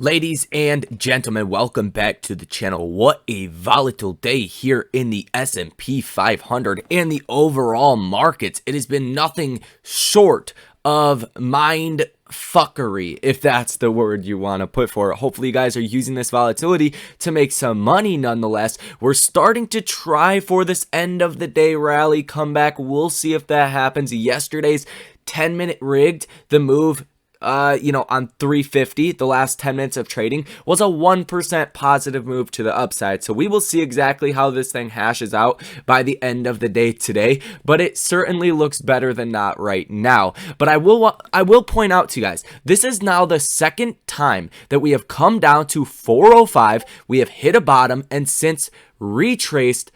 Ladies and gentlemen, welcome back to the channel. What a volatile day here in the S&P 500 and the overall markets. It has been nothing short of mind fuckery, if that's the word you want to put for it. Hopefully you guys are using this volatility to make some money nonetheless. We're starting to try for this end of the day rally comeback. We'll see if that happens. Yesterday's 10-minute rigged, the move on 350, the last 10 minutes of trading was a 1% positive move to the upside. So we will see exactly how this thing hashes out by the end of the day today, but it certainly looks better than not right now. But I will point out to you guys, this is now the second time that we have come down to 405. We have hit a bottom and since retraced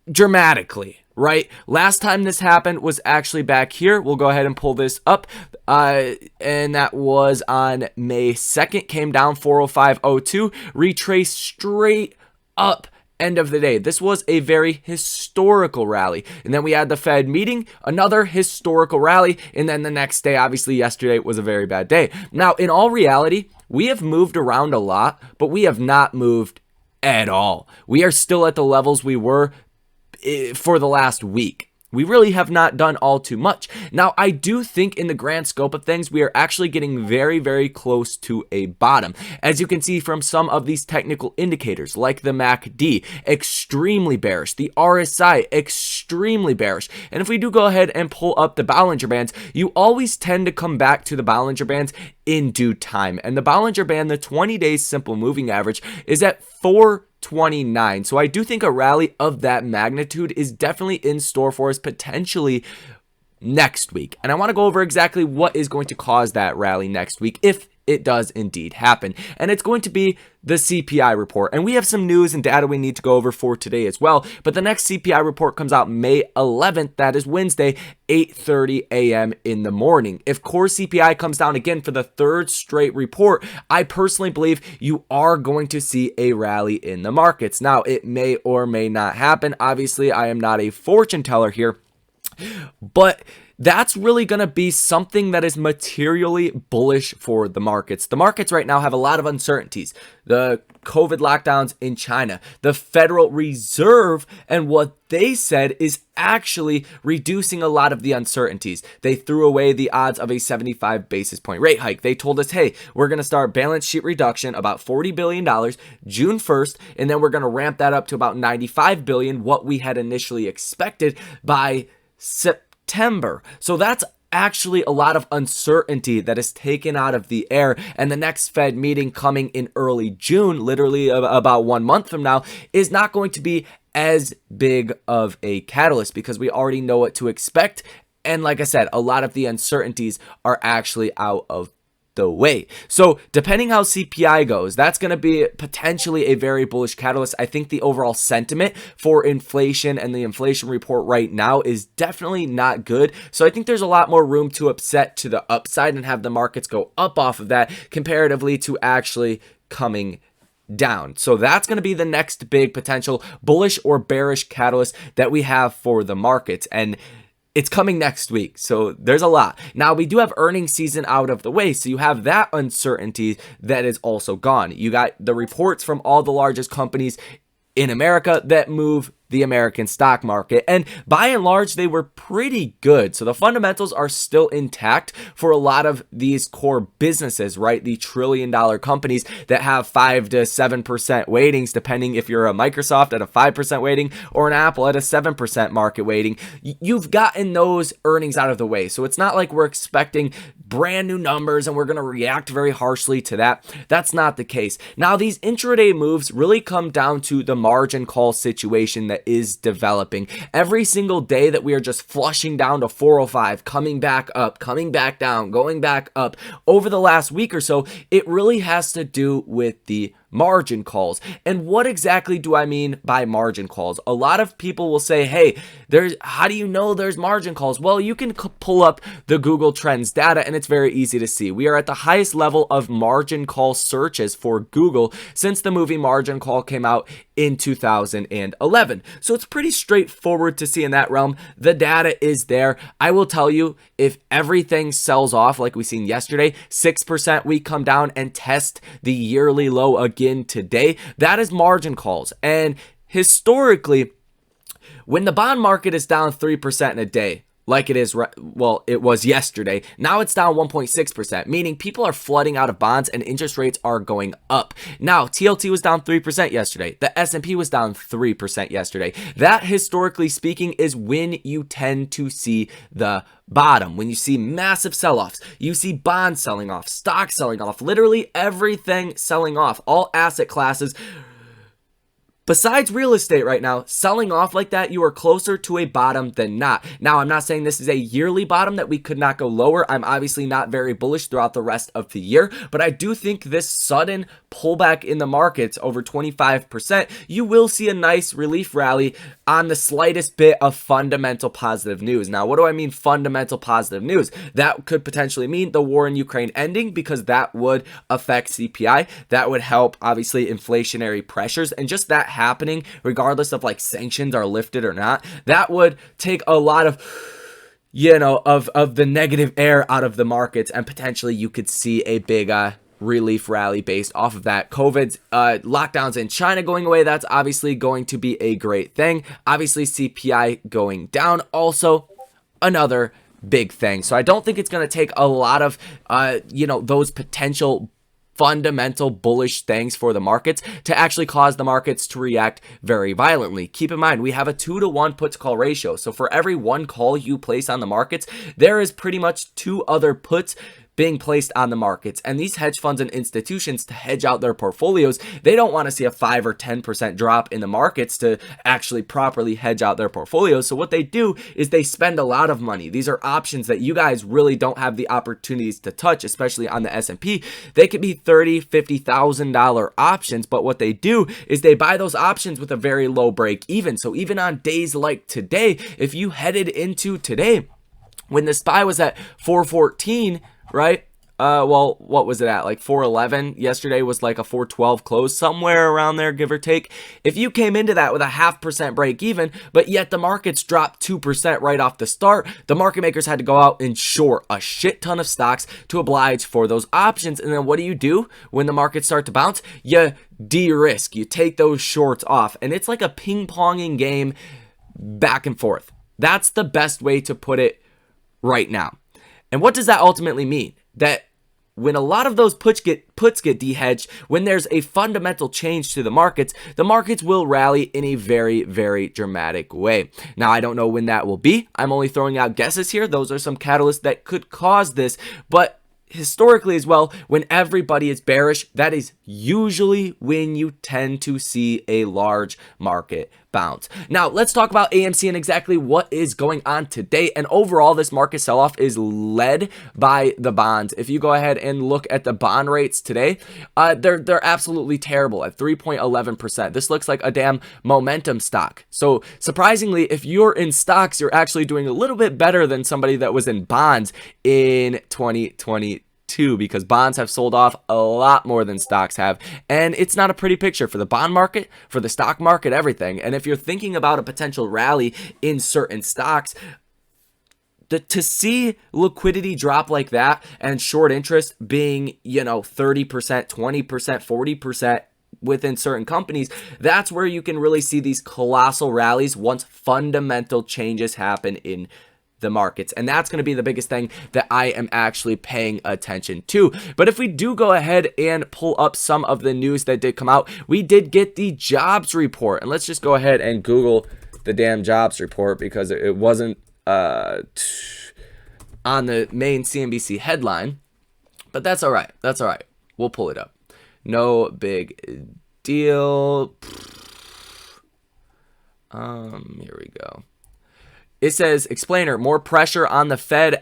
dramatically. Right? Last time this happened was actually back here. We'll go ahead and pull this up. And that was on May 2nd. Came down 405.02. Retraced straight up. End of the day. This was a very historical rally. And then we had the Fed meeting, another historical rally. And then the next day, obviously yesterday was a very bad day. Now, in all reality, we have moved around a lot, but we have not moved at all. We are still at the levels we were for the last week. We really have not done all too much. Now, I do think in the grand scope of things, we are actually getting very, very close to a bottom. As you can see from some of these technical indicators, like the MACD, extremely bearish. The RSI, extremely bearish. And if we do go ahead and pull up the Bollinger Bands, you always tend to come back to the Bollinger Bands in due time. And the Bollinger Band, the 20-day simple moving average, is at 429. So I do think a rally of that magnitude is definitely in store for us potentially next week. And I want to go over exactly what is going to cause that rally next week if it does indeed happen. And it's going to be the CPI report. And we have some news and data we need to go over for today as well. But the next CPI report comes out May 11th. That is Wednesday, 8:30 a.m. in the morning. If core CPI comes down again for the third straight report, I personally believe you are going to see a rally in the markets. Now, it may or may not happen. Obviously, I am not a fortune teller here, but that's really going to be something that is materially bullish for the markets. The markets right now have a lot of uncertainties. The COVID lockdowns in China, the Federal Reserve, and what they said is actually reducing a lot of the uncertainties. They threw away the odds of a 75 basis point rate hike. They told us, hey, we're going to start balance sheet reduction about $40 billion June 1st, and then we're going to ramp that up to about $95 billion, what we had initially expected by September. So that's actually a lot of uncertainty that is taken out of the air, and the next Fed meeting coming in early June, literally about 1 month from now, is not going to be as big of a catalyst because we already know what to expect. And like I said, a lot of the uncertainties are actually out of the way. So depending how CPI goes, that's going to be potentially a very bullish catalyst. I think the overall sentiment for inflation and the inflation report right now is definitely not good. So I think there's a lot more room to upset to the upside and have the markets go up off of that comparatively to actually coming down. So that's going to be the next big potential bullish or bearish catalyst that we have for the markets. And it's coming next week, so there's a lot. Now, we do have earnings season out of the way, so you have that uncertainty that is also gone. You got the reports from all the largest companies in America that move the American stock market, and by and large they were pretty good. So the fundamentals are still intact for a lot of these core businesses, right? The trillion-dollar companies that have 5 to 7% weightings, depending if you're a Microsoft at a 5% weighting or an Apple at a 7% market weighting. You've gotten those earnings out of the way, so it's not like we're expecting brand new numbers and we're going to react very harshly to that. That's not the case. Now, these intraday moves really come down to the margin call situation that is developing. Every single day that we are just flushing down to 405, coming back up, coming back down, going back up over the last week or so, it really has to do with the margin calls. And what exactly do I mean by margin calls? A lot of people will say, hey, how do you know there's margin calls? Well, you can pull up the Google Trends data and it's very easy to see. We are at the highest level of margin call searches for Google since the movie Margin Call came out in 2011. So it's pretty straightforward to see in that realm. The data is there. I will tell you, if everything sells off like we seen yesterday, 6%, we come down and test the yearly low again today. That is margin calls. And historically, when the bond market is down 3% in a day, like it is, well, it was yesterday. Now it's down 1.6%, meaning people are flooding out of bonds and interest rates are going up. Now, TLT was down 3% yesterday. The S&P was down 3% yesterday. That, historically speaking, is when you tend to see the bottom. When you see massive sell-offs, you see bonds selling off, stocks selling off, literally everything selling off, all asset classes. Besides real estate right now, selling off like that, you are closer to a bottom than not. Now, I'm not saying this is a yearly bottom that we could not go lower. I'm obviously not very bullish throughout the rest of the year, but I do think this sudden pullback in the markets over 25%, you will see a nice relief rally on the slightest bit of fundamental positive news. Now, what do I mean fundamental positive news? That could potentially mean the war in Ukraine ending, because that would affect CPI. That would help, obviously, inflationary pressures, and just that happening, regardless of like sanctions are lifted or not, that would take a lot of, of the negative air out of the markets, and potentially you could see a big relief rally based off of that. COVID's lockdowns in China going away, that's obviously going to be a great thing. Obviously, CPI going down, also another big thing. So I don't think it's going to take a lot of, those potential fundamental bullish things for the markets to actually cause the markets to react very violently. Keep in mind, we have a 2-to-1 put to call ratio. So for every one call you place on the markets, there is pretty much 2 other puts being placed on the markets. And these hedge funds and institutions, to hedge out their portfolios, they don't want to see a 5 or 10% drop in the markets to actually properly hedge out their portfolios. So what they do is they spend a lot of money. These are options that you guys really don't have the opportunities to touch, especially on the S&P. They could be $30,000, $50,000 options, but what they do is they buy those options with a very low break even. So even on days like today, if you headed into today, when the SPY was at 414, right? Well, what was it at? Like 411. Yesterday was like a 412 close, somewhere around there, give or take. If you came into that with a 0.5% break even, but yet the markets dropped 2% right off the start, the market makers had to go out and short a shit ton of stocks to oblige for those options. And then what do when the markets start to bounce? You de-risk. You take those shorts off. And it's like a ping-ponging game back and forth. That's the best way to put it right now. And what does that ultimately mean? That when a lot of those puts get de-hedged, when there's a fundamental change to the markets will rally in a very, very dramatic way. Now, I don't know when that will be. I'm only throwing out guesses here. Those are some catalysts that could cause this, but historically as well, when everybody is bearish, that is usually when you tend to see a large market bounce. Now, let's talk about AMC and exactly what is going on today. And overall, this market sell-off is led by the bonds. If you go ahead and look at the bond rates today, they're absolutely terrible at 3.11%. This looks like a damn momentum stock. So surprisingly, if you're in stocks, you're actually doing a little bit better than somebody that was in bonds in 2022, because bonds have sold off a lot more than stocks have, and it's not a pretty picture for the bond market, for the stock market, everything. And if you're thinking about a potential rally in certain stocks, to see liquidity drop like that and short interest being 30%, 20%, 40% within certain companies, that's where you can really see these colossal rallies once fundamental changes happen in the markets. And that's going to be the biggest thing that I am actually paying attention to. But if we do go ahead and pull up some of the news that did come out, we did get the jobs report. And let's just go ahead and Google the damn jobs report, because it wasn't on the main CNBC headline. But that's all right. That's all right. We'll pull it up. No big deal. Here we go. It says, explainer, more pressure on the Fed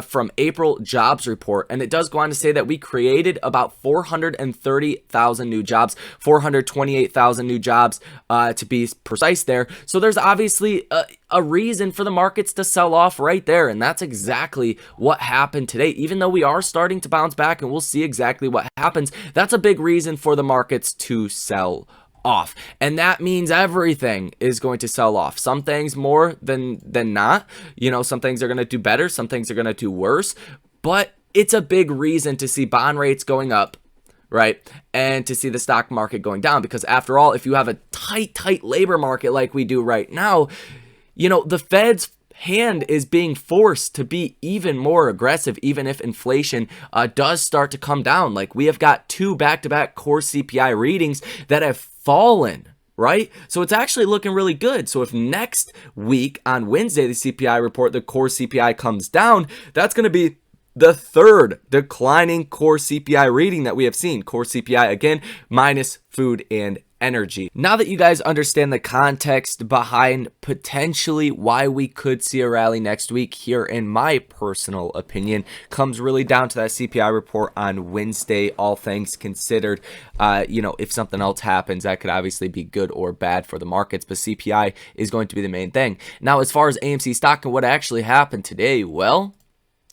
from April jobs report. And it does go on to say that we created about 430,000 new jobs, 428,000 new jobs to be precise there. So there's obviously a reason for the markets to sell off right there. And that's exactly what happened today. Even though we are starting to bounce back and we'll see exactly what happens, that's a big reason for the markets to sell off. And that means everything is going to sell off. Some things more than not. You know, some things are going to do better, some things are going to do worse, but it's a big reason to see bond rates going up, right? And to see the stock market going down, because after all, if you have a tight labor market like we do right now, you know, the Fed's hand is being forced to be even more aggressive, even if inflation does start to come down. Like, we have got 2 back-to-back core CPI readings that have fallen, right? So it's actually looking really good. So if next week on Wednesday, the CPI report, the core CPI comes down, that's going to be the 3rd declining core CPI reading that we have seen. Core CPI, again, minus food and energy. Now that you guys understand the context behind potentially why we could see a rally next week, here in my personal opinion, comes really down to that CPI report on Wednesday, all things considered. You know, if something else happens, that could obviously be good or bad for the markets, but CPI is going to be the main thing. Now, as far as AMC stock and what actually happened today, well,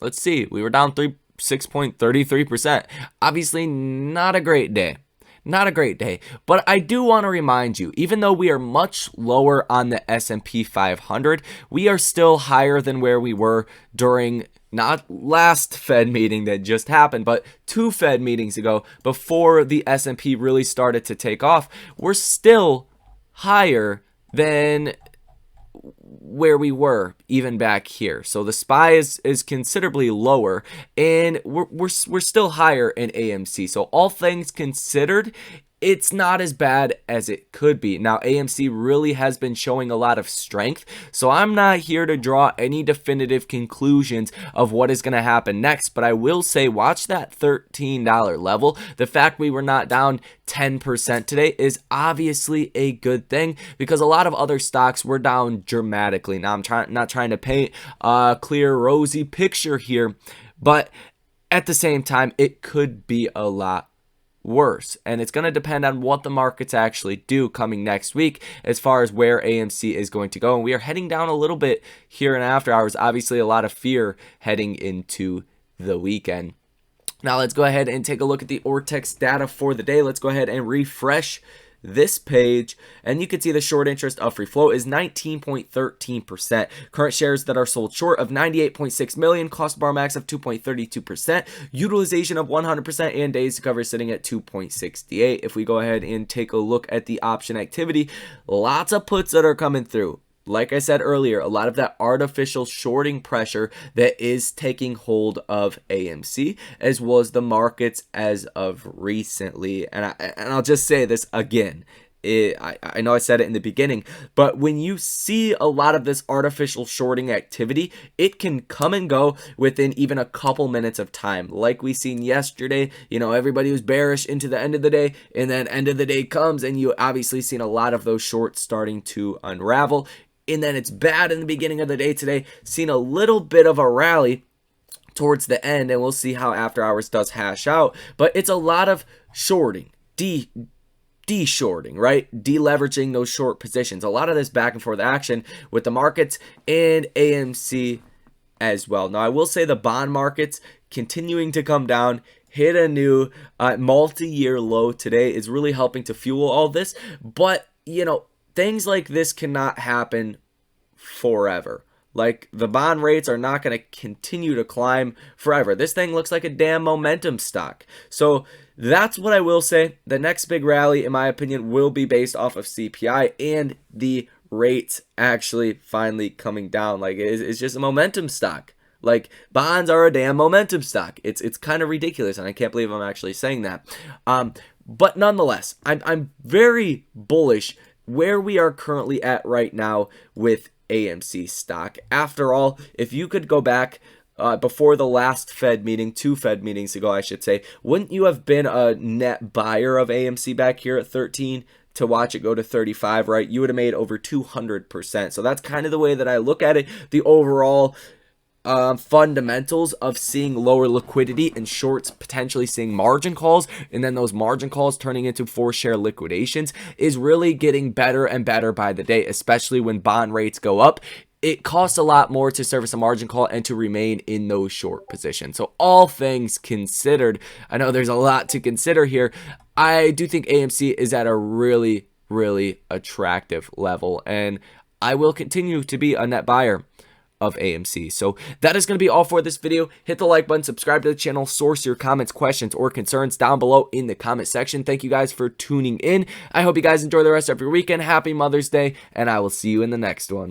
let's see. We were down 6.33%. Obviously, not a great day. Not a great day, but I do want to remind you, even though we are much lower on the S&P 500, we are still higher than where we were during not last Fed meeting that just happened, but 2 Fed meetings ago, before the S&P really started to take off. We're still higher than where we were even back here. So the SPY is considerably lower, and we're still higher in AMC. So all things considered, it's not as bad as it could be. Now, AMC really has been showing a lot of strength, so I'm not here to draw any definitive conclusions of what is going to happen next, but I will say watch that $13 level. The fact we were not down 10% today is obviously a good thing, because a lot of other stocks were down dramatically. Now, I'm not trying to paint a clear, rosy picture here, but at the same time, it could be a lot worse, and it's going to depend on what the markets actually do coming next week as far as where AMC is going to go. And we are heading down a little bit here in after hours. Obviously, a lot of fear heading into the weekend. Now let's go ahead and take a look at the Ortex data for the day. Let's go ahead and refresh this page, and you can see the short interest of free float is 19.13%. Current shares that are sold short of 98.6 million, cost bar max of 2.32%, utilization of 100%, and days to cover sitting at 2.68. If we go ahead and take a look at the option activity, lots of puts that are coming through. Like I said earlier, a lot of that artificial shorting pressure that is taking hold of AMC, as well as the markets as of recently. And I'll just say this again. I know I said it in the beginning, but when you see a lot of this artificial shorting activity, it can come and go within even a couple minutes of time. Like we seen yesterday, you know, everybody was bearish into the end of the day, and then end of the day comes, and you obviously seen a lot of those shorts starting to unravel. And then it's bad in the beginning of the day today, seen a little bit of a rally towards the end, and we'll see how after hours does hash out. But it's a lot of shorting, de-shorting, right? Deleveraging those short positions. A lot of this back and forth action with the markets and AMC as well. Now, I will say the bond markets continuing to come down, hit a new multi-year low today, is really helping to fuel all this. But, you know, things like this cannot happen forever. Like, the bond rates are not going to continue to climb forever. This thing looks like a damn momentum stock. So that's what I will say. The next big rally, in my opinion, will be based off of CPI and the rates actually finally coming down. Like, it's just a momentum stock. Like, bonds are a damn momentum stock. It's kind of ridiculous, and I can't believe I'm actually saying that. But nonetheless, I'm very bullish where we are currently at right now with AMC stock. After all, if you could go back before the last Fed meeting, 2 Fed meetings ago, I should say, wouldn't you have been a net buyer of AMC back here at 13 to watch it go to 35, right? You would have made over 200%. So that's kind of the way that I look at it. The overall fundamentals of seeing lower liquidity and shorts potentially seeing margin calls, and then those margin calls turning into 4-share liquidations is really getting better and better by the day, especially when bond rates go up. It costs a lot more to service a margin call and to remain in those short positions. So all things considered, I know there's a lot to consider here. I do think AMC is at a really, really attractive level, and I will continue to be a net buyer of AMC. So that is going to be all for this video. Hit the like button, subscribe to the channel, source your comments, questions, or concerns down below in the comment section. Thank you guys for tuning in. I hope you guys enjoy the rest of your weekend. Happy Mother's Day, and I will see you in the next one.